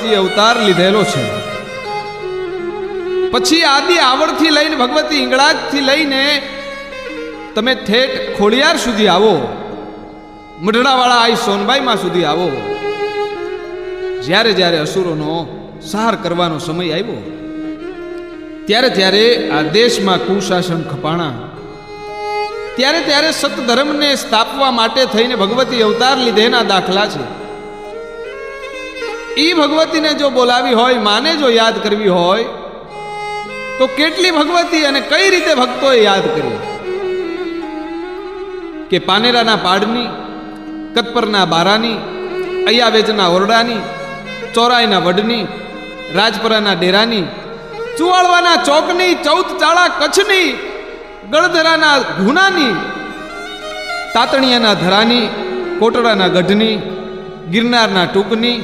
ભગવતી અવતાર લીધેલો છે. પછી આદિ આવડથી લઈને ભગવતી ઈંગળાજથી લઈને તમે ઠેઠ ખોડિયાર સુધી આવો, મઢડાવાળા આઈ સોનબાઈમાં સુધી આવો. જ્યારે જ્યારે અસુરોનો સંહાર કરવાનો સમય આવ્યો ત્યારે ત્યારે આ દેશમાં કુશાસન ખપાણા. ત્યારે ત્યારે સતધર્મને સ્થાપવા માટે થઈને ભગવતી અવતાર લીધેના દાખલા છે. ઈ ભગવતીને જો બોલાવી હોય, માને જો યાદ કરવી હોય તો કેટલી ભગવતી અને કઈ રીતે ભક્તોએ યાદ કરી. કે પાનેરાના પાડની, કતપરના બારાની, અયાવેજના ઓરડાની, ચોરાઈના વડની, રાજપરાના ડેરાની, ચુવાળવાના ચોકની, ચૌદ ચાળા કચ્છની, ગળધરાના ગુનાની, તાતણિયાના ધરાની, કોટડાના ગઢની, ગિરનારના ટૂંકની,